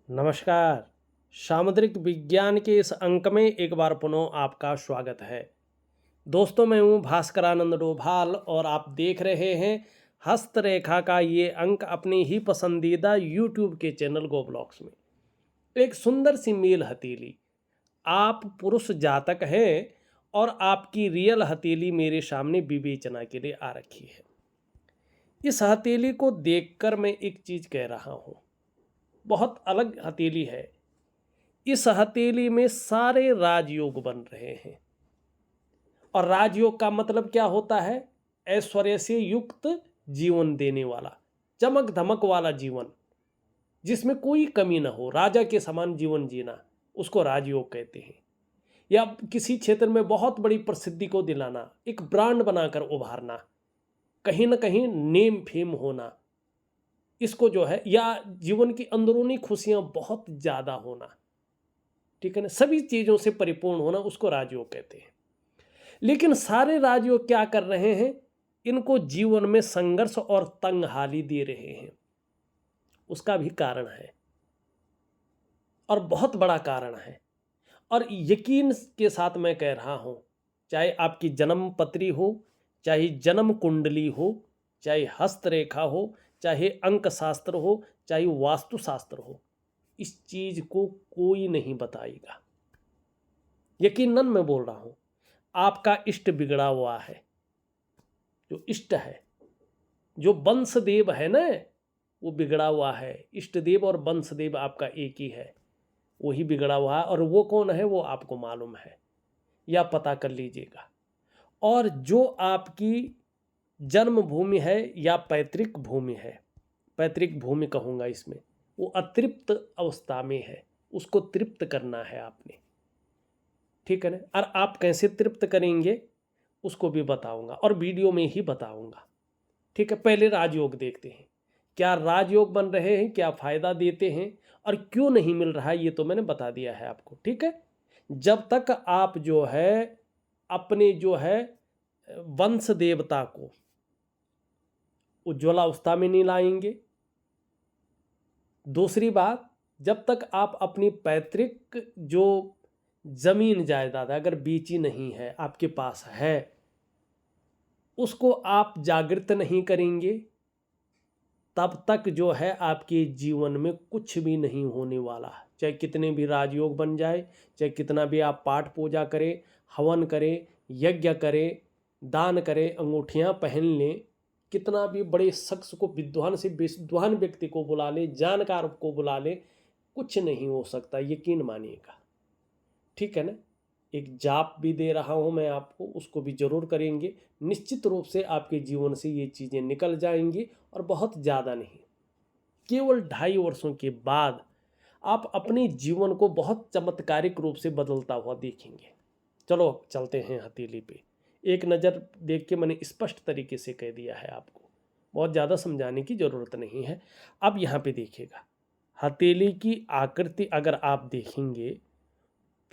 नमस्कार। सामुद्रिक विज्ञान के इस अंक में एक बार पुनः आपका स्वागत है। दोस्तों, मैं हूँ भास्करानंद डोभाल और आप देख रहे हैं हस्तरेखा का ये अंक अपनी ही पसंदीदा यूट्यूब के चैनल गो ब्लॉग्स में। एक सुंदर सी मेल हथेली, आप पुरुष जातक हैं और आपकी रियल हथेली मेरे सामने विवेचना के लिए आ रखी है। इस हथेली को देखकर मैं एक चीज़ कह रहा हूँ, बहुत अलग हथेली है। इस हथेली में सारे राजयोग बन रहे हैं। और राजयोग का मतलब क्या होता है? ऐश्वर्य से युक्त जीवन देने वाला, चमक धमक वाला जीवन, जिसमें कोई कमी ना हो, राजा के समान जीवन जीना, उसको राजयोग कहते हैं। या किसी क्षेत्र में बहुत बड़ी प्रसिद्धि को दिलाना, एक ब्रांड बनाकर उभारना, कहीं ना कहीं नेम फेम होना, इसको जो है, या जीवन की अंदरूनी खुशियां बहुत ज़्यादा होना, ठीक है ना, सभी चीज़ों से परिपूर्ण होना, उसको राजयोग कहते हैं। लेकिन सारे राजयोग क्या कर रहे हैं? इनको जीवन में संघर्ष और तंगहाली दे रहे हैं। उसका भी कारण है और बहुत बड़ा कारण है। और यकीन के साथ मैं कह रहा हूं, चाहे आपकी जन्म पत्री हो, चाहे जन्म कुंडली हो, चाहे हस्तरेखा हो, चाहे अंक शास्त्र हो, चाहे वास्तु शास्त्र हो, इस चीज को कोई नहीं बताएगा। यकीनन मैं बोल रहा हूं, आपका इष्ट बिगड़ा हुआ है। जो इष्ट है, जो वंशदेव है ना, वो बिगड़ा हुआ है। इष्ट देव और वंशदेव आपका एक ही है, वही बिगड़ा हुआ है। और वो कौन है, वो आपको मालूम है, या पता कर लीजिएगा। और जो आपकी जन्मभूमि है या पैतृक भूमि है, पैतृक भूमि कहूँगा इसमें, वो अतृप्त अवस्था में है, उसको तृप्त करना है आपने, ठीक है ना। और आप कैसे तृप्त करेंगे उसको भी बताऊंगा और वीडियो में ही बताऊंगा, ठीक है। पहले राजयोग देखते हैं, क्या राजयोग बन रहे हैं, क्या फायदा देते हैं और क्यों नहीं मिल रहा है, ये तो मैंने बता दिया है आपको, ठीक है। जब तक आप जो है अपने जो है वंश देवता को उज्ज्वल अवस्था में नहीं लाएंगे, दूसरी बात, जब तक आप अपनी पैतृक जो जमीन जायदाद अगर बेची नहीं है, आपके पास है, उसको आप जागृत नहीं करेंगे, तब तक जो है आपके जीवन में कुछ भी नहीं होने वाला। चाहे कितने भी राजयोग बन जाए, चाहे कितना भी आप पाठ पूजा करें, हवन करें, यज्ञ करें, दान करें, अंगूठियां पहन लें, कितना भी बड़े शख्स को, विद्वान से विद्वान व्यक्ति को बुला लें, जानकार को बुला लें, कुछ नहीं हो सकता, यकीन मानिएगा, ठीक है ना। एक जाप भी दे रहा हूं मैं आपको, उसको भी जरूर करेंगे, निश्चित रूप से आपके जीवन से ये चीज़ें निकल जाएंगी। और बहुत ज़्यादा नहीं, केवल 2.5 वर्षों के बाद आप अपने जीवन को बहुत चमत्कारिक रूप से बदलता हुआ देखेंगे। चलो चलते हैं हथेली पे। एक नज़र देख के मैंने स्पष्ट तरीके से कह दिया है आपको, बहुत ज़्यादा समझाने की ज़रूरत नहीं है। अब यहाँ पे देखिएगा, हथेली की आकृति अगर आप देखेंगे,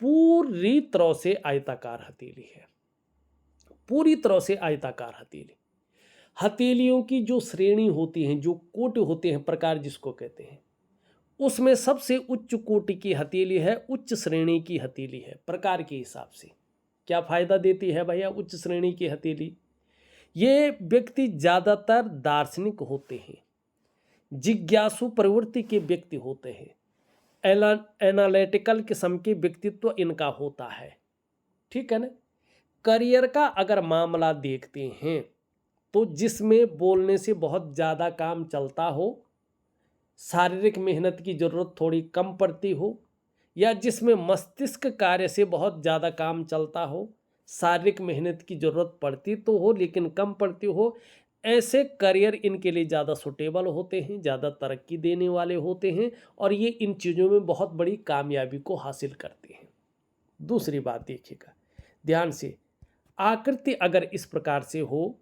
पूरी तरह से आयताकार हथेली है, पूरी तरह से आयताकार हथेली। हथेलियों की जो श्रेणी होती हैं, जो कोट होते हैं, प्रकार जिसको कहते हैं, उसमें सबसे उच्च कोटि की हथेली है, उच्च श्रेणी की हथेली है। प्रकार के हिसाब से क्या फायदा देती है भैया उच्च श्रेणी की हथेली? ये व्यक्ति ज़्यादातर दार्शनिक होते हैं, जिज्ञासु प्रवृत्ति के व्यक्ति होते हैं, एनालिटिकल किस्म के व्यक्तित्व इनका होता है, ठीक है ना। करियर का अगर मामला देखते हैं तो जिसमें बोलने से बहुत ज़्यादा काम चलता हो, शारीरिक मेहनत की ज़रूरत थोड़ी कम पड़ती हो, या जिसमें मस्तिष्क कार्य से बहुत ज़्यादा काम चलता हो, शारीरिक मेहनत की ज़रूरत पड़ती तो हो लेकिन कम पड़ती हो, ऐसे करियर इनके लिए ज़्यादा सुटेबल होते हैं, ज़्यादा तरक्की देने वाले होते हैं और ये इन चीज़ों में बहुत बड़ी कामयाबी को हासिल करते हैं। दूसरी बात देखिएगा ध्यान से, आकृति अगर इस प्रकार से हो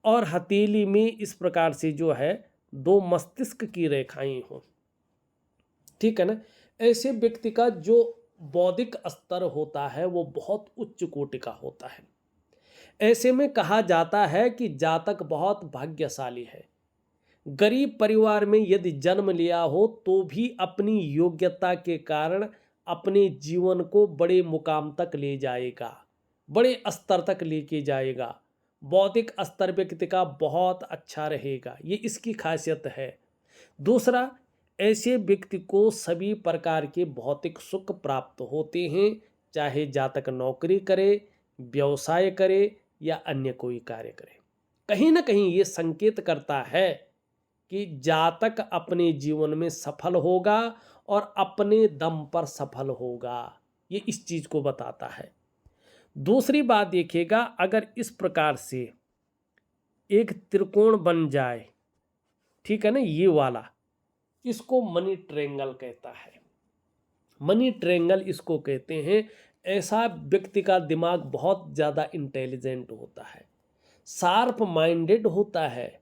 और हथेली में इस प्रकार से जो है दो मस्तिष्क की रेखाएं हो, ठीक है ना, ऐसे व्यक्ति का जो बौद्धिक स्तर होता है वो बहुत उच्च कोटि का होता है। ऐसे में कहा जाता है कि जातक बहुत भाग्यशाली है, गरीब परिवार में यदि जन्म लिया हो तो भी अपनी योग्यता के कारण अपने जीवन को बड़े मुकाम तक ले जाएगा, बड़े स्तर तक लेके जाएगा। बौद्धिक स्तर व्यक्ति का बहुत अच्छा रहेगा, ये इसकी खासियत है। दूसरा, ऐसे व्यक्ति को सभी प्रकार के भौतिक सुख प्राप्त होते हैं, चाहे जातक नौकरी करे, व्यवसाय करे या अन्य कोई कार्य करे। कहीं ना कहीं ये संकेत करता है कि जातक अपने जीवन में सफल होगा और अपने दम पर सफल होगा, ये इस चीज को बताता है। दूसरी बात देखिएगा, अगर इस प्रकार से एक त्रिकोण बन जाए, ठीक है ना, ये वाला, इसको मनी ट्रायंगल कहता है। मनी ट्रायंगल इसको कहते हैं। ऐसा व्यक्ति का दिमाग बहुत ज़्यादा इंटेलिजेंट होता है, शार्प माइंडेड होता है।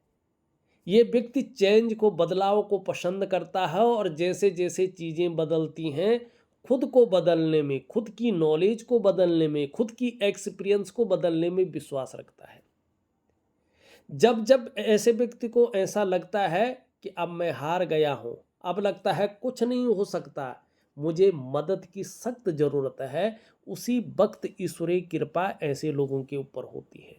ये व्यक्ति चेंज को, बदलाव को पसंद करता है और जैसे जैसे चीज़ें बदलती हैं, खुद को बदलने में, खुद की नॉलेज को बदलने में, खुद की एक्सपीरियंस को बदलने में विश्वास रखता है। जब जब ऐसे व्यक्ति को ऐसा लगता है कि अब मैं हार गया हूँ, अब लगता है कुछ नहीं हो सकता, मुझे मदद की सख्त ज़रूरत है, उसी वक्त ईश्वरीय कृपा ऐसे लोगों के ऊपर होती है।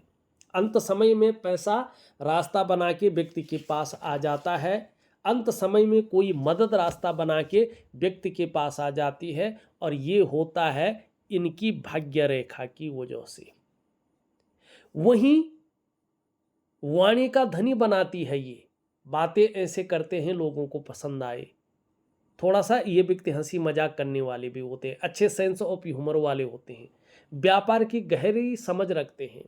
अंत समय में पैसा रास्ता बना के व्यक्ति के पास आ जाता है, अंत समय में कोई मदद रास्ता बना के व्यक्ति के पास आ जाती है, और ये होता है इनकी भाग्य रेखा की वजह से। वहीं वाणी का धनी बनाती है ये, बातें ऐसे करते हैं लोगों को पसंद आए। थोड़ा सा ये व्यक्ति हंसी मजाक करने वाले भी होते हैं, अच्छे सेंस ऑफ ह्यूमर वाले होते हैं, व्यापार की गहरी समझ रखते हैं,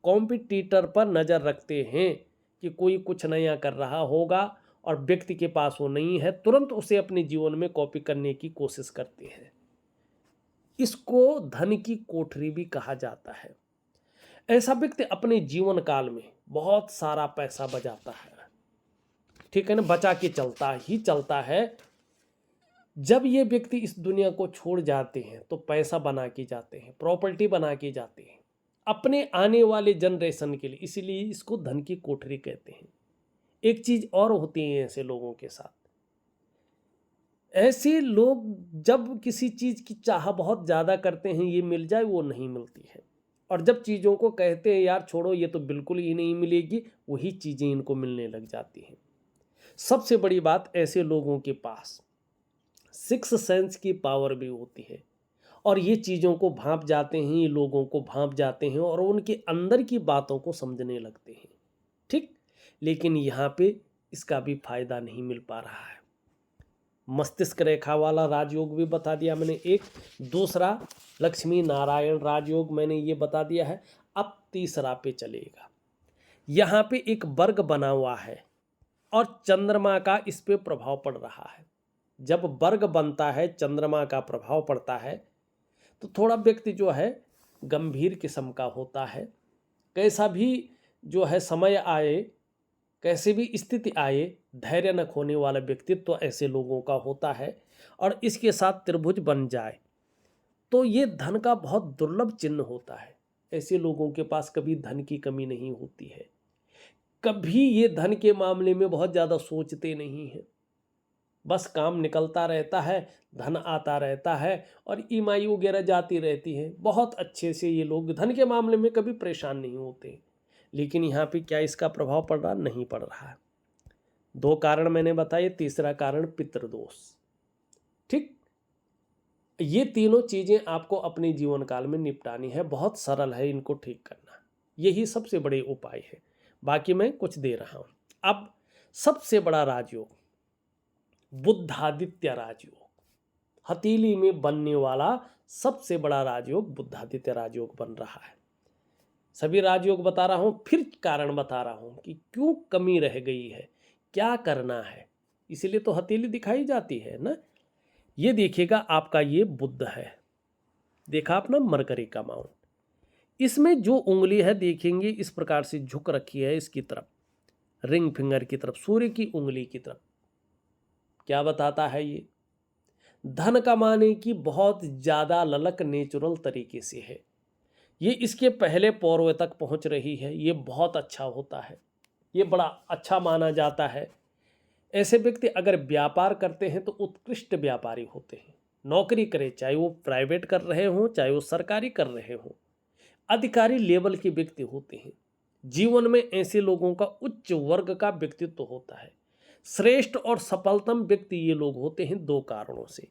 कॉम्पिटिटर पर नज़र रखते हैं कि कोई कुछ नया कर रहा होगा और व्यक्ति के पास वो नहीं है, तुरंत उसे अपने जीवन में कॉपी करने की कोशिश करते हैं। इसको धन की कोठरी भी कहा जाता है। ऐसा व्यक्ति अपने जीवन काल में बहुत सारा पैसा बचाता है, ठीक है ना, बचा के चलता ही चलता है। जब ये व्यक्ति इस दुनिया को छोड़ जाते हैं तो पैसा बना के जाते हैं, प्रॉपर्टी बना के जाते हैं अपने आने वाले जनरेशन के लिए, इसीलिए इसको धन की कोठरी कहते हैं। एक चीज और होती है ऐसे लोगों के साथ, ऐसे लोग जब किसी चीज की चाह बहुत ज्यादा करते हैं, ये मिल जाए वो नहीं मिलती है, और जब चीज़ों को कहते हैं यार छोड़ो ये तो बिल्कुल ही नहीं मिलेगी, वही चीज़ें इनको मिलने लग जाती हैं। सबसे बड़ी बात, ऐसे लोगों के पास सिक्स सेंस की पावर भी होती है, और ये चीज़ों को भांप जाते हैं, ये लोगों को भांप जाते हैं और उनके अंदर की बातों को समझने लगते हैं, ठीक। लेकिन यहाँ पे इसका भी फायदा नहीं मिल पा रहा है। मस्तिष्क रेखा वाला राजयोग भी बता दिया मैंने एक, दूसरा लक्ष्मी नारायण राजयोग मैंने ये बता दिया है। अब तीसरा पे चलेगा। यहाँ पे एक वर्ग बना हुआ है और चंद्रमा का इस पे प्रभाव पड़ रहा है। जब वर्ग बनता है, चंद्रमा का प्रभाव पड़ता है, तो थोड़ा व्यक्ति जो है गंभीर किस्म का होता है। कैसा भी जो है समय आए, कैसे भी स्थिति आए, धैर्य न खोने वाला व्यक्तित्व तो ऐसे लोगों का होता है। और इसके साथ त्रिभुज बन जाए तो ये धन का बहुत दुर्लभ चिन्ह होता है। ऐसे लोगों के पास कभी धन की कमी नहीं होती है, कभी ये धन के मामले में बहुत ज़्यादा सोचते नहीं हैं, बस काम निकलता रहता है, धन आता रहता है और ईएमआई वगैरह जाती रहती है। बहुत अच्छे से ये लोग धन के मामले में कभी परेशान नहीं होते। लेकिन यहाँ पे क्या इसका प्रभाव पड़ रहा? नहीं पड़ रहा है। दो कारण मैंने बताए, तीसरा कारण पितृदोष, ठीक। ये तीनों चीज़ें आपको अपने जीवन काल में निपटानी है, बहुत सरल है इनको ठीक करना, यही सबसे बड़े उपाय है। बाकी मैं कुछ दे रहा हूँ। अब सबसे बड़ा राजयोग बुद्धादित्य राजयोग, हथेली में बनने वाला सबसे बड़ा राजयोग बुद्धादित्य राजयोग बन रहा है। सभी राजयोग बता रहा हूँ, फिर कारण बता रहा हूँ कि क्यों कमी रह गई है, क्या करना है, इसीलिए तो हथेली दिखाई जाती है ना। ये देखिएगा, आपका ये बुध है, देखा आपने मरकरी का माउंट, इसमें जो उंगली है देखेंगे इस प्रकार से झुक रखी है इसकी तरफ, रिंग फिंगर की तरफ, सूर्य की उंगली की तरफ। क्या बताता है? ये धन कमाने की बहुत ज़्यादा ललक नेचुरल तरीके से है। ये इसके पहले पौरवे तक पहुंच रही है, ये बहुत अच्छा होता है, ये बड़ा अच्छा माना जाता है। ऐसे व्यक्ति अगर व्यापार करते हैं तो उत्कृष्ट व्यापारी होते हैं। नौकरी करें, चाहे वो प्राइवेट कर रहे हों चाहे वो सरकारी कर रहे हों, अधिकारी लेवल के व्यक्ति होते हैं। जीवन में ऐसे लोगों का उच्च वर्ग का व्यक्तित्व होता है। श्रेष्ठ और सफलतम व्यक्ति ये लोग होते हैं दो कारणों से।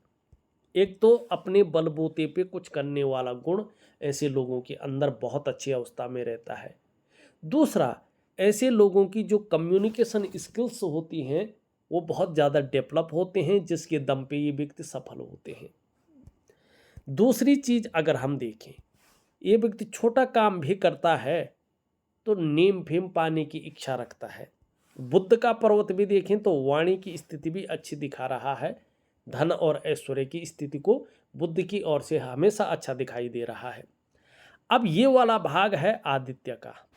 एक तो अपने बलबूते पे कुछ करने वाला गुण ऐसे लोगों के अंदर बहुत अच्छी अवस्था में रहता है। दूसरा, ऐसे लोगों की जो कम्युनिकेशन स्किल्स होती हैं वो बहुत ज़्यादा डेवलप होते हैं, जिसके दम पे ये व्यक्ति सफल होते हैं। दूसरी चीज़ अगर हम देखें, ये व्यक्ति छोटा काम भी करता है तो नेम फेम पाने की इच्छा रखता है। बुद्ध का पर्वत भी देखें तो वाणी की स्थिति भी अच्छी दिखा रहा है। धन और ऐश्वर्य की स्थिति को बुद्ध की ओर से हमेशा अच्छा दिखाई दे रहा है। अब ये वाला भाग है आदित्य का।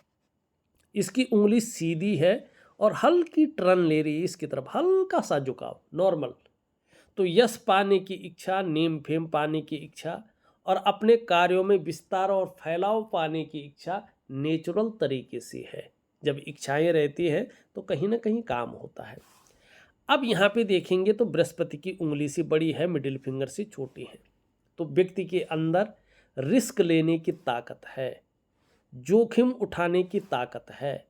इसकी उंगली सीधी है और हल्की टर्न ले रही है इसकी तरफ, हल्का सा झुकाव, नॉर्मल। तो यश पाने की इच्छा, नेम फेम पाने की इच्छा और अपने कार्यों में विस्तार और फैलाव पाने की इच्छा नेचुरल तरीके से है। जब इच्छाएं रहती हैं तो कहीं ना कहीं काम होता है। अब यहाँ पे देखेंगे तो बृहस्पति की उंगली से बड़ी है, मिडिल फिंगर से छोटी है। तो व्यक्ति के अंदर रिस्क लेने की ताकत है, जोखिम उठाने की ताकत है,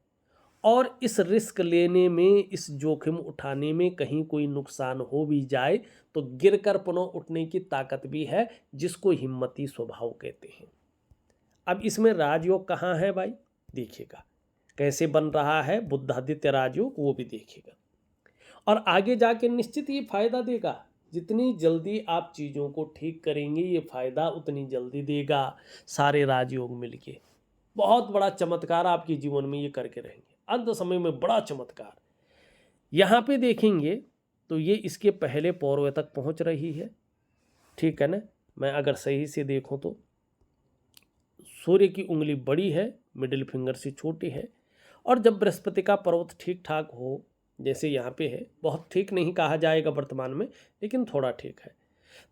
और इस रिस्क लेने में, इस जोखिम उठाने में कहीं कोई नुकसान हो भी जाए तो गिरकर पुनः उठने की ताकत भी है, जिसको हिम्मती स्वभाव कहते हैं। अब इसमें राजयोग कहाँ है भाई, देखिएगा कैसे बन रहा है बुद्धादित्य राजयोग, वो भी देखिएगा। और आगे जाके निश्चित ये फायदा देगा। जितनी जल्दी आप चीज़ों को ठीक करेंगे ये फायदा उतनी जल्दी देगा। सारे राजयोग मिलके बहुत बड़ा चमत्कार आपके जीवन में ये करके रहेंगे, अंत समय में बड़ा चमत्कार। यहाँ पे देखेंगे तो ये इसके पहले पौर्व तक पहुँच रही है, ठीक है ना। मैं अगर सही से देखूँ तो सूर्य की उंगली बड़ी है, मिडिल फिंगर से छोटी है। और जब बृहस्पति का पर्वत ठीक ठाक हो, जैसे यहाँ पे है, बहुत ठीक नहीं कहा जाएगा वर्तमान में, लेकिन थोड़ा ठीक है,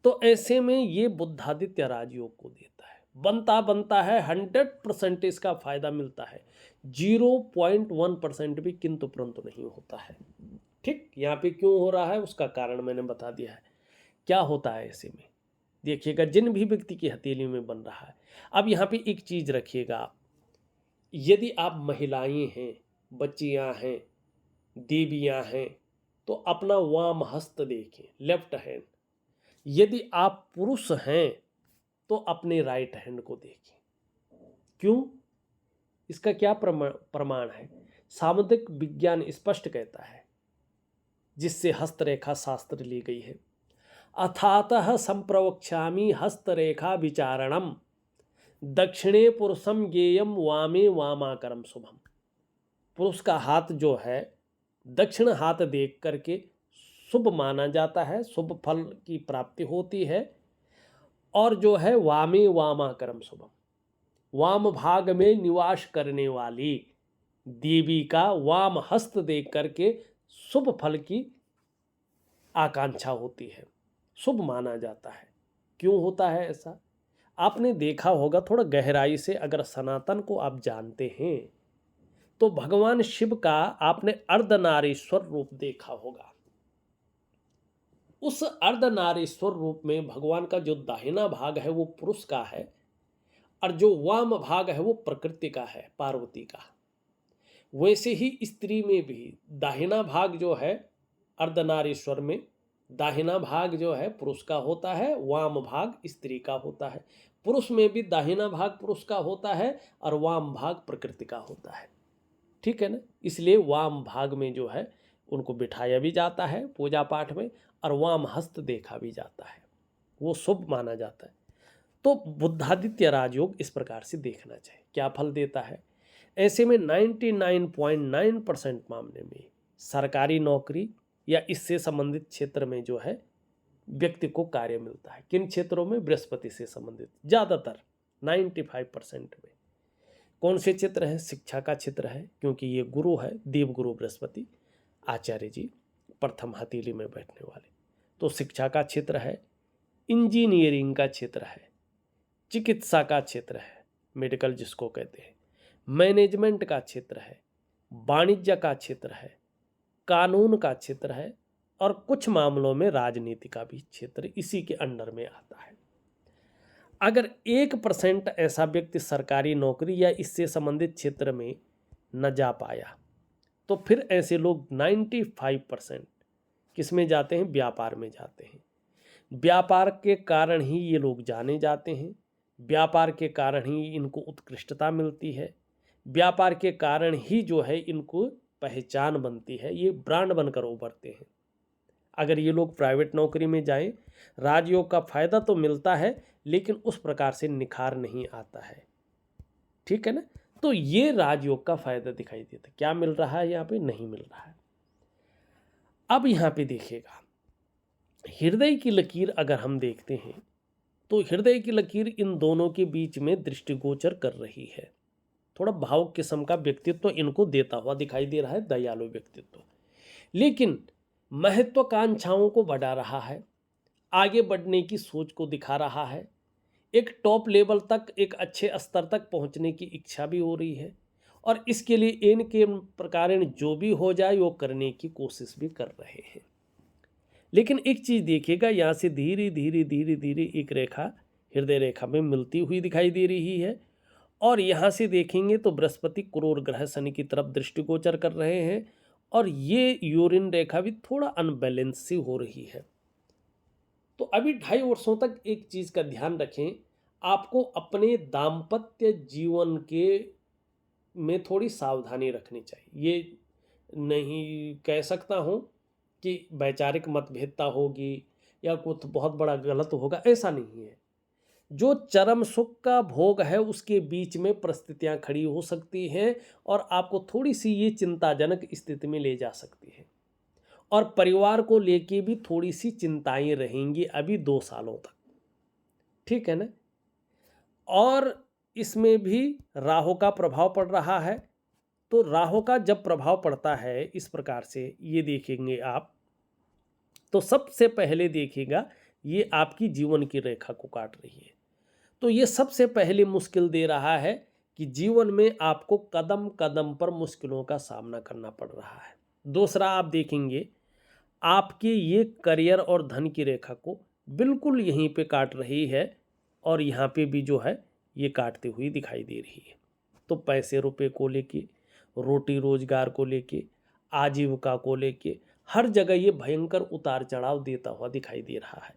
तो ऐसे में ये बुद्धादित्य राजयोग को देता है। बनता है 100% इसका फायदा मिलता है, 0.1% भी किंतु परंतु नहीं होता है। ठीक, यहाँ पे क्यों हो रहा है उसका कारण मैंने बता दिया है। क्या होता है ऐसे में, देखिएगा जिन भी व्यक्ति की हथेली में बन रहा है। अब यहाँ पे एक चीज रखिएगा आप, यदि आप महिलाएं हैं, बच्चियां हैं, देवियां हैं, तो अपना वाम हस्त देखें, लेफ्ट हैंड। यदि आप पुरुष हैं तो अपने राइट हैंड को देखें। क्यों, इसका क्या प्रमाण है, सामुद्रिक विज्ञान स्पष्ट कहता है, जिससे हस्तरेखा शास्त्र ली गई है। अथातः संप्रवक्ष्यामि हस्तरेखा विचारणम, दक्षिणे पुरुषम ज्ञेयम वामे वामाकरम शुभम। पुरुष का हाथ जो है दक्षिण हाथ देख करके शुभ माना जाता है, शुभ फल की प्राप्ति होती है। और जो है वामे वामाकरम शुभम, वाम भाग में निवास करने वाली देवी का वाम हस्त देख करके शुभ फल की आकांक्षा होती है, शुभ माना जाता है। क्यों होता है ऐसा, आपने देखा होगा थोड़ा गहराई से, अगर सनातन को आप जानते हैं तो भगवान शिव का आपने अर्धनारीश्वर रूप देखा होगा। उस अर्धनारीश्वर रूप में भगवान का जो दाहिना भाग है वो पुरुष का है, और जो वाम भाग है वो प्रकृति का है, पार्वती का। वैसे ही स्त्री में भी दाहिना भाग जो है अर्धनारीश्वर में, दाहिना भाग जो है पुरुष का होता है, वाम भाग स्त्री का होता है। पुरुष में भी दाहिना भाग पुरुष का होता है और वाम भाग प्रकृति का होता है, ठीक है ना। इसलिए वाम भाग में जो है उनको बिठाया भी जाता है पूजा पाठ में, और वाम हस्त देखा भी जाता है, वो शुभ माना जाता है। तो बुद्धादित्य राजयोग इस प्रकार से देखना चाहिए, क्या फल देता है। ऐसे में 99.9% मामले में सरकारी नौकरी या इससे संबंधित क्षेत्र में जो है व्यक्ति को कार्य मिलता है। किन क्षेत्रों में, बृहस्पति से संबंधित ज़्यादातर 95% में। कौन से क्षेत्र हैं, शिक्षा का क्षेत्र है, क्योंकि ये गुरु है, देवगुरु बृहस्पति आचार्य जी प्रथम हथेली में बैठने वाले, तो शिक्षा का क्षेत्र है, इंजीनियरिंग का क्षेत्र है, चिकित्सा का क्षेत्र है, मेडिकल जिसको कहते हैं, मैनेजमेंट का क्षेत्र है, वाणिज्य का क्षेत्र है, कानून का क्षेत्र है और कुछ मामलों में राजनीति का भी क्षेत्र इसी के अंडर में आता है। अगर 1% ऐसा व्यक्ति सरकारी नौकरी या इससे संबंधित क्षेत्र में न जा पाया तो फिर ऐसे लोग 95% किस में जाते हैं? व्यापार में जाते हैं। व्यापार के कारण ही ये लोग जाने जाते हैं, व्यापार के कारण ही इनको उत्कृष्टता मिलती है, व्यापार के कारण ही जो है इनको पहचान बनती है, ये ब्रांड बनकर उभरते हैं। अगर ये लोग प्राइवेट नौकरी में जाएं, राजयोग का फायदा तो मिलता है लेकिन उस प्रकार से निखार नहीं आता है। ठीक है ना? तो ये राजयोग का फायदा दिखाई देता है। क्या मिल रहा है? यहाँ पे नहीं मिल रहा है। अब यहाँ पे देखिएगा, हृदय की लकीर अगर हम देखते हैं तो हृदय की लकीर इन दोनों के बीच में दृष्टिगोचर कर रही है। थोड़ा भावुक किस्म का व्यक्तित्व इनको देता हुआ दिखाई दे रहा है, दयालु व्यक्तित्व, लेकिन महत्वाकांक्षाओं को बढ़ा रहा है, आगे बढ़ने की सोच को दिखा रहा है, एक टॉप लेवल तक, एक अच्छे स्तर तक पहुंचने की इच्छा भी हो रही है और इसके लिए इनके प्रकार जो भी हो जाए वो करने की कोशिश भी कर रहे हैं। लेकिन एक चीज़ देखिएगा, यहाँ से धीरे धीरे धीरे धीरे एक रेखा हृदय रेखा में मिलती हुई दिखाई दे रही है और यहाँ से देखेंगे तो बृहस्पति क्रूर ग्रह शनि की तरफ दृष्टिगोचर कर रहे हैं और ये यूरिन रेखा भी थोड़ा अनबैलेंस सी हो रही है। तो अभी 2.5 वर्षों तक एक चीज़ का ध्यान रखें, आपको अपने दाम्पत्य जीवन के में थोड़ी सावधानी रखनी चाहिए। ये नहीं कह सकता हूँ कि वैचारिक मतभेदता होगी या कुछ बहुत बड़ा गलत होगा, ऐसा नहीं है। जो चरम सुख का भोग है उसके बीच में परिस्थितियां खड़ी हो सकती हैं और आपको थोड़ी सी ये चिंताजनक स्थिति में ले जा सकती है और परिवार को लेके भी थोड़ी सी चिंताएं रहेंगी अभी 2 सालों तक। ठीक है ना? और इसमें भी राहु का प्रभाव पड़ रहा है। तो राहु का जब प्रभाव पड़ता है इस प्रकार से, ये देखेंगे आप तो सबसे पहले देखिएगा ये आपकी जीवन की रेखा को काट रही है। तो ये सबसे पहले मुश्किल दे रहा है कि जीवन में आपको कदम कदम पर मुश्किलों का सामना करना पड़ रहा है। दूसरा आप देखेंगे आपके ये करियर और धन की रेखा को बिल्कुल यहीं पे काट रही है और यहाँ पे भी जो है ये काटती हुई दिखाई दे रही है। तो पैसे रुपए को लेके, रोटी रोजगार को लेके, आजीविका को लेके हर जगह ये भयंकर उतार चढ़ाव देता हुआ दिखाई दे रहा है।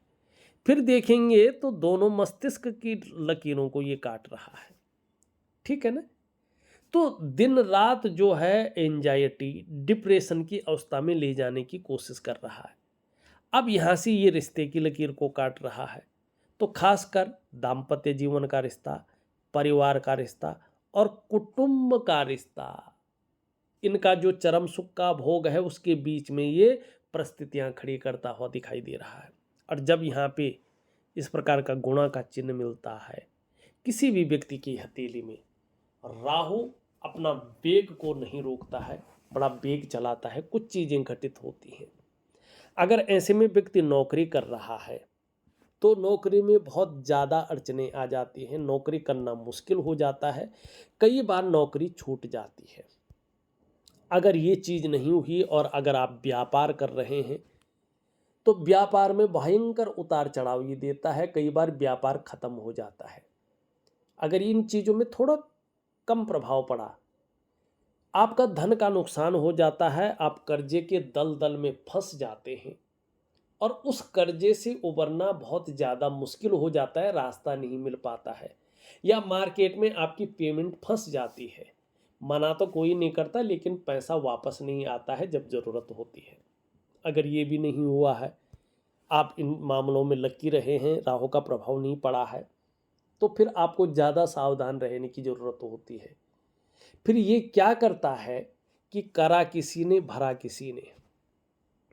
फिर देखेंगे तो दोनों मस्तिष्क की लकीरों को ये काट रहा है। ठीक है ना? तो दिन रात जो है एंजाइटी, डिप्रेशन की अवस्था में ले जाने की कोशिश कर रहा है। अब यहाँ से ये रिश्ते की लकीर को काट रहा है। तो खासकर दाम्पत्य जीवन का रिश्ता, परिवार का रिश्ता और कुटुंब का रिश्ता, इनका जो चरम सुख का भोग है उसके बीच में ये परिस्थितियां खड़ी करता हुआ दिखाई दे रहा है। और जब यहाँ पे इस प्रकार का गुणा का चिन्ह मिलता है किसी भी व्यक्ति की हथेली में, राहु अपना वेग को नहीं रोकता है, बड़ा वेग चलाता है, कुछ चीज़ें घटित होती हैं। अगर ऐसे में व्यक्ति नौकरी कर रहा है तो नौकरी में बहुत ज़्यादा अड़चने आ जाती हैं, नौकरी करना मुश्किल हो जाता है, कई बार नौकरी छूट जाती है। अगर ये चीज़ नहीं हुई और अगर आप व्यापार कर रहे हैं तो व्यापार में भयंकर उतार चढ़ाव ये देता है, कई बार व्यापार खत्म हो जाता है। अगर इन चीज़ों में थोड़ा कम प्रभाव पड़ा, आपका धन का नुकसान हो जाता है, आप कर्जे के दलदल में फंस जाते हैं और उस कर्जे से उबरना बहुत ज़्यादा मुश्किल हो जाता है, रास्ता नहीं मिल पाता है या मार्केट में आपकी पेमेंट फंस जाती है। मना तो कोई नहीं करता लेकिन पैसा वापस नहीं आता है जब ज़रूरत होती है। अगर ये भी नहीं हुआ है, आप इन मामलों में लकी रहे हैं, राहु का प्रभाव नहीं पड़ा है, तो फिर आपको ज़्यादा सावधान रहने की ज़रूरत होती है। फिर ये क्या करता है कि करा किसी ने भरा किसी ने,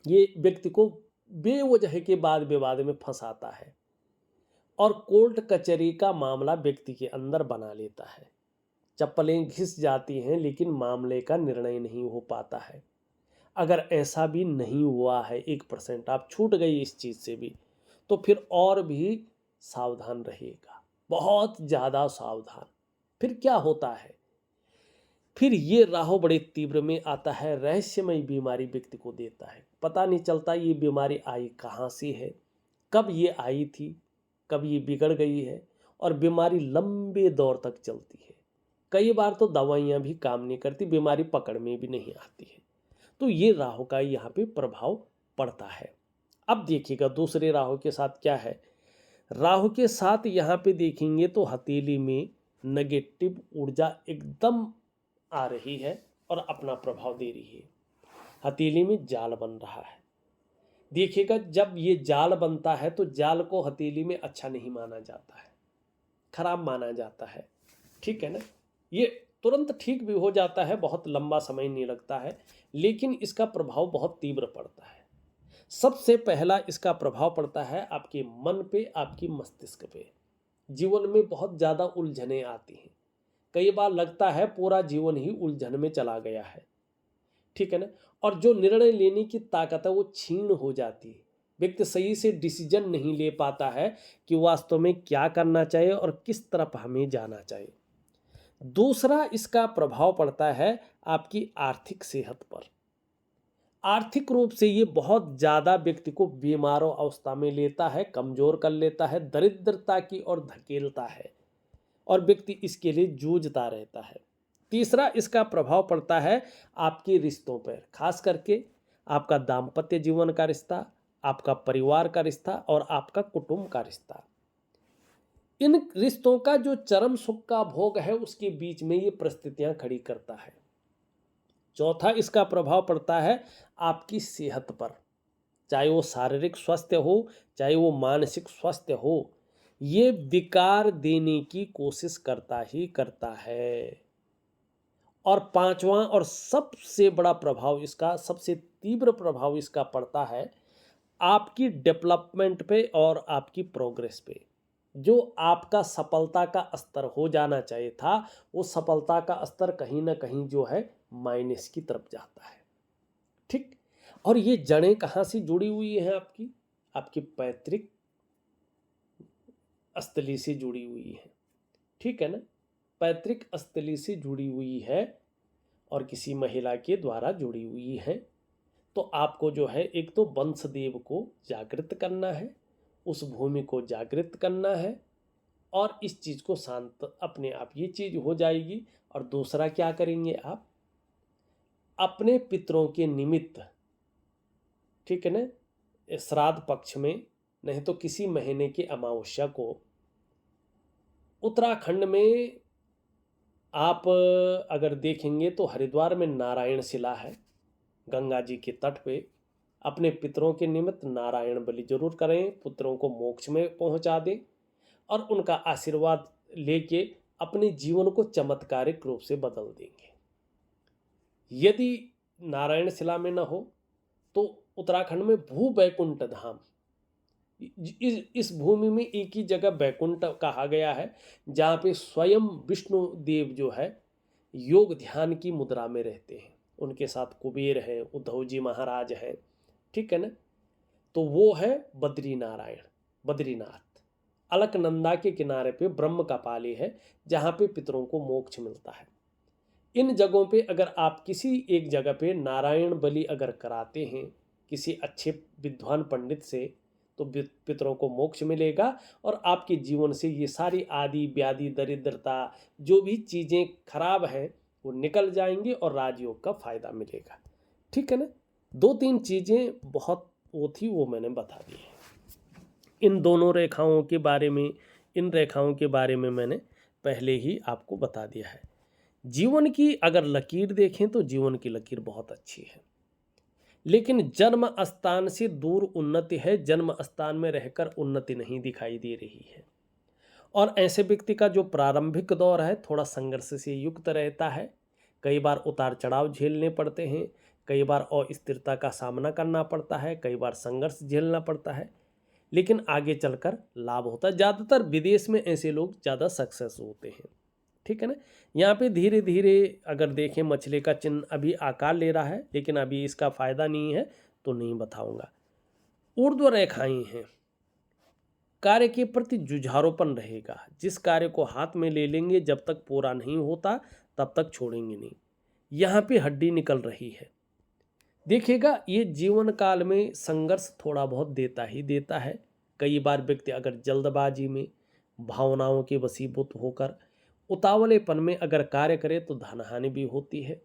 ये व्यक्ति को बेवजह के बाद विवाद में फंसाता है और कोर्ट कचहरी का मामला व्यक्ति के अंदर बना लेता है। चप्पलें घिस जाती हैं लेकिन मामले का निर्णय नहीं हो पाता है। अगर ऐसा भी नहीं हुआ है 1% आप छूट गई इस चीज़ से भी, तो फिर और भी सावधान रहिएगा, बहुत ज़्यादा सावधान। फिर क्या होता है फिर ये राहु बड़े तीव्र में आता है, रहस्यमय बीमारी व्यक्ति को देता है। पता नहीं चलता ये बीमारी आई कहाँ से है, कब ये आई थी, कब ये बिगड़ गई है, और बीमारी लंबे दौर तक चलती है। कई बार तो दवाइयाँ भी काम नहीं करती, बीमारी पकड़ में भी नहीं आती है। तो ये राहु का यहाँ पे प्रभाव पड़ता है। अब देखिएगा दूसरे राहु के साथ क्या है। राहु के साथ यहाँ पे देखेंगे तो हथेली में नेगेटिव ऊर्जा एकदम आ रही है और अपना प्रभाव दे रही है। हथेली में जाल बन रहा है। देखिएगा जब ये जाल बनता है तो जाल को हथेली में अच्छा नहीं माना जाता है, खराब माना जाता है, ठीक है ना। ये तुरंत ठीक भी हो जाता है, बहुत लंबा समय नहीं लगता है, लेकिन इसका प्रभाव बहुत तीव्र पड़ता है। सबसे पहला इसका प्रभाव पड़ता है आपके मन पे, आपकी मस्तिष्क पे। जीवन में बहुत ज़्यादा उलझनें आती हैं। कई बार लगता है पूरा जीवन ही उलझन में चला गया है, ठीक है ना। और जो निर्णय लेने की ताकत है वो क्षीण हो जाती है। व्यक्ति सही से डिसीजन नहीं ले पाता है कि वास्तव में क्या करना चाहिए और किस तरफ हमें जाना चाहिए। दूसरा इसका प्रभाव पड़ता है आपकी आर्थिक सेहत पर। आर्थिक रूप से ये बहुत ज़्यादा व्यक्ति को बीमारों अवस्था में लेता है, कमज़ोर कर लेता है, दरिद्रता की ओर धकेलता है और व्यक्ति इसके लिए जूझता रहता है। तीसरा इसका प्रभाव पड़ता है आपके रिश्तों पर, खास करके आपका दाम्पत्य जीवन का रिश्ता, आपका परिवार का रिश्ता और आपका कुटुंब का रिश्ता। इन रिश्तों का जो चरम सुख का भोग है उसके बीच में ये परिस्थितियां खड़ी करता है। चौथा इसका प्रभाव पड़ता है आपकी सेहत पर, चाहे वो शारीरिक स्वास्थ्य हो चाहे वो मानसिक स्वास्थ्य हो, ये विकार देने की कोशिश करता ही करता है। और पांचवा और सबसे बड़ा प्रभाव इसका, सबसे तीव्र प्रभाव इसका पड़ता है आपकी डेवलपमेंट पे और आपकी प्रोग्रेस पे। जो आपका सफलता का स्तर हो जाना चाहिए था वो सफलता का स्तर कहीं ना कहीं जो है माइनस की तरफ जाता है, ठीक। और ये जड़ें कहाँ से जुड़ी हुई हैं आपकी, आपकी पैतृक स्थली से जुड़ी हुई है, ठीक है ना। पैतृक स्थली से जुड़ी हुई है और किसी महिला के द्वारा जुड़ी हुई है। तो आपको जो है एक तो वंशदेव को जागृत करना है, उस भूमि को जागृत करना है और इस चीज़ को शांत अपने आप ये चीज़ हो जाएगी। और दूसरा क्या करेंगे आप, अपने पितरों के निमित्त, ठीक है ना, श्राद्ध पक्ष में नहीं तो किसी महीने की अमावस्या को उत्तराखंड में आप अगर देखेंगे तो हरिद्वार में नारायण शिला है, गंगा जी के तट पे। अपने पितरों के निमित्त नारायण बलि जरूर करें, पुत्रों को मोक्ष में पहुंचा दें और उनका आशीर्वाद लेके अपने जीवन को चमत्कारिक रूप से बदल देंगे। यदि नारायण शिला में न हो तो उत्तराखंड में भू बैकुंठ धाम, इस भूमि में एक ही जगह बैकुंठ कहा गया है जहाँ पे स्वयं विष्णु देव जो है योग ध्यान की मुद्रा में रहते हैं। उनके साथ कुबेर हैं, उद्धव जी महाराज हैं, ठीक है ना। तो वो है बद्रीनारायण, बद्रीनाथ, अलकनंदा के किनारे पे ब्रह्म का पाली है जहाँ पे पितरों को मोक्ष मिलता है। इन जगहों पे अगर आप किसी एक जगह पे नारायण बलि अगर कराते हैं किसी अच्छे विद्वान पंडित से तो पितरों को मोक्ष मिलेगा और आपके जीवन से ये सारी आदि व्याधि दरिद्रता जो भी चीज़ें खराब हैं वो निकल जाएंगी और राजयोग का फायदा मिलेगा, ठीक है ना। दो तीन चीज़ें बहुत वो थी वो मैंने बता दी है। इन दोनों रेखाओं के बारे में, इन रेखाओं के बारे में मैंने पहले ही आपको बता दिया है। जीवन की अगर लकीर देखें तो जीवन की लकीर बहुत अच्छी है, लेकिन जन्म स्थान से दूर उन्नति है, जन्म स्थान में रहकर उन्नति नहीं दिखाई दे रही है। और ऐसे व्यक्ति का जो प्रारंभिक दौर है थोड़ा संघर्ष से युक्त रहता है, कई बार उतार चढ़ाव झेलने पड़ते हैं, कई बार अस्थिरता का सामना करना पड़ता है, कई बार संघर्ष झेलना पड़ता है, लेकिन आगे चलकर लाभ होता है। ज़्यादातर विदेश में ऐसे लोग ज़्यादा सक्सेस होते हैं, ठीक है ना। यहाँ पे धीरे धीरे अगर देखें मछली का चिन्ह अभी आकार ले रहा है, लेकिन अभी इसका फायदा नहीं है तो नहीं बताऊंगा। ऊर्ध्व रेखाएं हैं, कार्य के प्रति जुझारूपन रहेगा, जिस कार्य को हाथ में ले लेंगे जब तक पूरा नहीं होता तब तक छोड़ेंगे नहीं। यहाँ पे हड्डी निकल रही है। देखिएगा, ये जीवन काल में संघर्ष थोड़ा बहुत देता ही देता है। कई बार व्यक्ति अगर जल्दबाजी में, भावनाओं के वशीभूत होकर, उतावलेपन में अगर कार्य करे तो धन हानि भी होती है।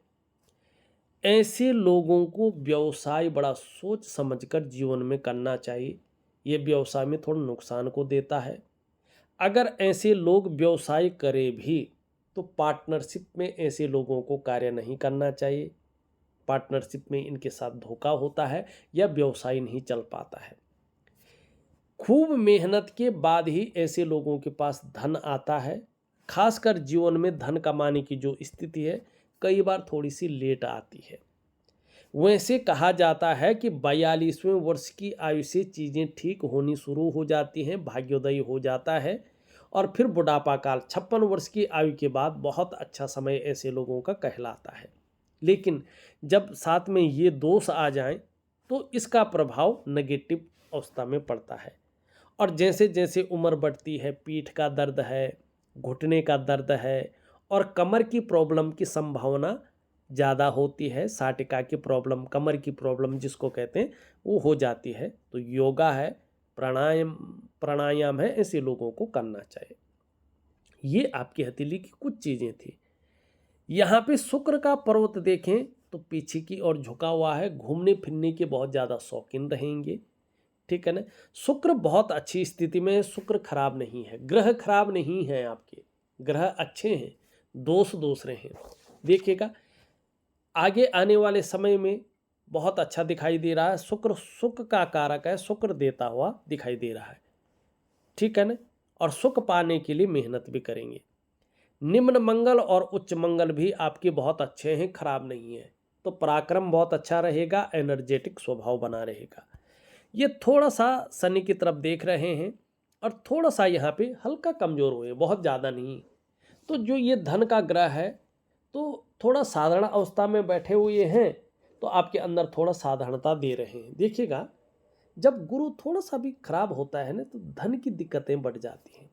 ऐसे लोगों को व्यवसाय बड़ा सोच समझकर जीवन में करना चाहिए। ये व्यवसाय में थोड़ा नुकसान को देता है। अगर ऐसे लोग व्यवसाय करें भी तो पार्टनरशिप में ऐसे लोगों को कार्य नहीं करना चाहिए। पार्टनरशिप में इनके साथ धोखा होता है या व्यवसाय नहीं चल पाता है। खूब मेहनत के बाद ही ऐसे लोगों के पास धन आता है। खासकर जीवन में धन कमाने की जो स्थिति है, कई बार थोड़ी सी लेट आती है। वैसे कहा जाता है कि 42वें वर्ष की आयु से चीज़ें ठीक होनी शुरू हो जाती हैं, भाग्योदय हो जाता है। और फिर बुढ़ापा काल 56 वर्ष की आयु के बाद बहुत अच्छा समय ऐसे लोगों का कहलाता है। लेकिन जब साथ में ये दोष आ जाएं तो इसका प्रभाव नेगेटिव अवस्था में पड़ता है। और जैसे जैसे उम्र बढ़ती है, पीठ का दर्द है, घुटने का दर्द है और कमर की प्रॉब्लम की संभावना ज़्यादा होती है। साटिका की प्रॉब्लम, कमर की प्रॉब्लम जिसको कहते हैं, वो हो जाती है। तो योगा है, प्राणायाम है, ऐसे लोगों को करना चाहिए। ये आपकी हथेली की कुछ चीज़ें थी। यहाँ पे शुक्र का पर्वत देखें तो पीछे की ओर झुका हुआ है। घूमने फिरने के बहुत ज़्यादा शौकीन रहेंगे, ठीक है ना। शुक्र बहुत अच्छी स्थिति में है, शुक्र खराब नहीं है, ग्रह खराब नहीं है, आपके ग्रह अच्छे हैं, दोष दूसरे हैं। देखिएगा, आगे आने वाले समय में बहुत अच्छा दिखाई दे रहा है। शुक्र सुख का कारक है, शुक्र देता हुआ दिखाई दे रहा है, ठीक है ना। और सुख पाने के लिए मेहनत भी करेंगे। निम्न मंगल और उच्च मंगल भी आपके बहुत अच्छे हैं, खराब नहीं है। तो पराक्रम बहुत अच्छा रहेगा, एनर्जेटिक स्वभाव बना रहेगा। ये थोड़ा सा शनि की तरफ देख रहे हैं और थोड़ा सा यहाँ पे हल्का कमज़ोर हुए, बहुत ज़्यादा नहीं। तो जो ये धन का ग्रह है तो थोड़ा साधारण अवस्था में बैठे हुए हैं, तो आपके अंदर थोड़ा साधारणता दे रहे हैं। देखिएगा, जब गुरु थोड़ा सा भी खराब होता है ना तो धन की दिक्कतें बढ़ जाती हैं।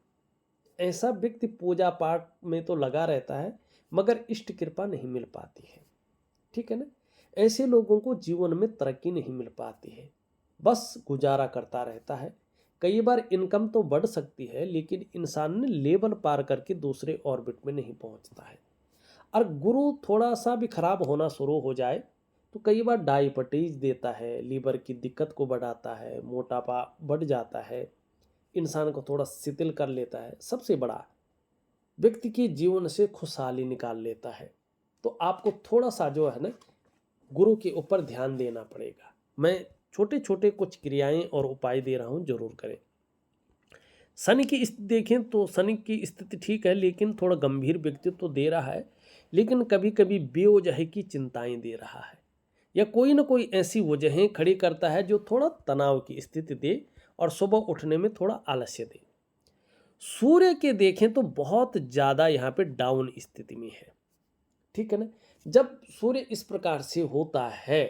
ऐसा व्यक्ति पूजा पाठ में तो लगा रहता है मगर इष्ट कृपा नहीं मिल पाती है, ठीक है ना। ऐसे लोगों को जीवन में तरक्की नहीं मिल पाती है, बस गुजारा करता रहता है। कई बार इनकम तो बढ़ सकती है लेकिन इंसान ने लेवल पार करके दूसरे ऑर्बिट में नहीं पहुंचता है। और गुरु थोड़ा सा भी खराब होना शुरू हो जाए तो कई बार डायबिटीज देता है, लीवर की दिक्कत को बढ़ाता है, मोटापा बढ़ जाता है, इंसान को थोड़ा शिथिल कर लेता है। सबसे बड़ा, व्यक्ति के जीवन से खुशहाली निकाल लेता है। तो आपको थोड़ा सा जो है ना, गुरु के ऊपर ध्यान देना पड़ेगा। मैं छोटे छोटे कुछ क्रियाएं और उपाय दे रहा हूं, जरूर करें। शनि की स्थिति देखें तो शनि की स्थिति ठीक है लेकिन थोड़ा गंभीर व्यक्तित्व तो दे रहा है, लेकिन कभी कभी बेवजह की चिंताएं दे रहा है या कोई ना कोई ऐसी वजहें खड़ी करता है जो थोड़ा तनाव की स्थिति दे और सुबह उठने में थोड़ा आलस्य दे। सूर्य के देखें तो बहुत ज़्यादा यहाँ पे डाउन स्थिति में है, ठीक है ना। जब सूर्य इस प्रकार से होता है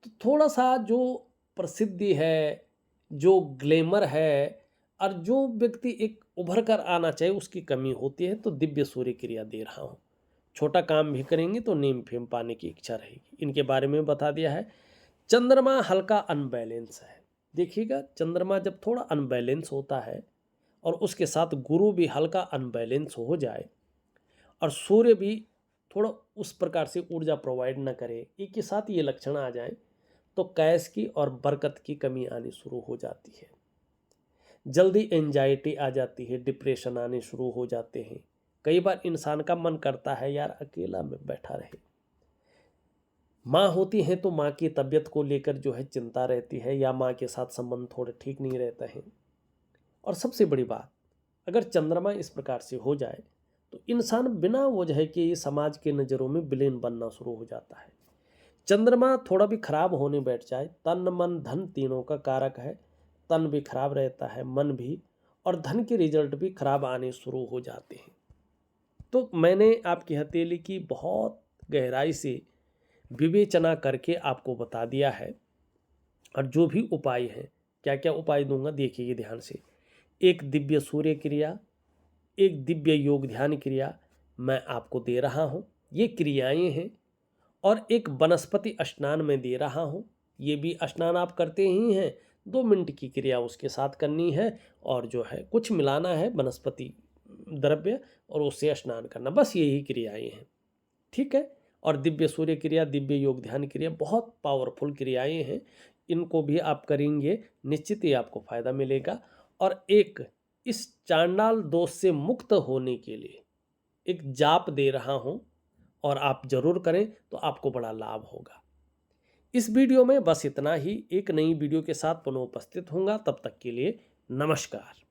तो थोड़ा सा जो प्रसिद्धि है, जो ग्लैमर है और जो व्यक्ति एक उभर कर आना चाहिए उसकी कमी होती है। तो दिव्य सूर्य क्रिया दे रहा हूँ। छोटा काम भी करेंगे तो नेम फेम पाने की इच्छा रहेगी। इनके बारे में बता दिया है। चंद्रमा हल्का अनबैलेंस है। देखिएगा, चंद्रमा जब थोड़ा अनबैलेंस होता है और उसके साथ गुरु भी हल्का अनबैलेंस हो जाए और सूर्य भी थोड़ा उस प्रकार से ऊर्जा प्रोवाइड न करे, एक के साथ ये लक्षण आ जाए तो कैश की और बरकत की कमी आनी शुरू हो जाती है। जल्दी एंजाइटी आ जाती है, डिप्रेशन आने शुरू हो जाते हैं। कई बार इंसान का मन करता है यार अकेला में बैठा रहे। माँ होती हैं तो माँ की तबीयत को लेकर जो है चिंता रहती है या माँ के साथ संबंध थोड़े ठीक नहीं रहते हैं। और सबसे बड़ी बात, अगर चंद्रमा इस प्रकार से हो जाए तो इंसान बिना वजह के समाज के नज़रों में विलेन बनना शुरू हो जाता है। चंद्रमा थोड़ा भी खराब होने बैठ जाए, तन मन धन तीनों का कारक है, तन भी खराब रहता है, मन भी, और धन के रिजल्ट भी खराब आने शुरू हो जाते हैं। तो मैंने आपकी हथेली की बहुत गहराई से विवेचना करके आपको बता दिया है। और जो भी उपाय हैं, क्या क्या उपाय दूंगा देखिए ध्यान से। एक दिव्य सूर्य क्रिया, एक दिव्य योग ध्यान क्रिया मैं आपको दे रहा हूँ। ये क्रियाएं हैं, और एक वनस्पति स्नान में दे रहा हूँ। ये भी स्नान आप करते ही हैं, 2 मिनट की क्रिया उसके साथ करनी है और जो है कुछ मिलाना है वनस्पति द्रव्य और उससे स्नान करना, बस यही क्रियाएं हैं। ठीक है। और दिव्य सूर्य क्रिया, दिव्य योग ध्यान क्रिया बहुत पावरफुल क्रियाएं हैं, इनको भी आप करेंगे, निश्चित ही आपको फायदा मिलेगा। और एक इस चांडाल दोष से मुक्त होने के लिए एक जाप दे रहा हूं और आप जरूर करें तो आपको बड़ा लाभ होगा। इस वीडियो में बस इतना ही। एक नई वीडियो के साथ पुनः उपस्थित होऊंगा, तब तक के लिए नमस्कार।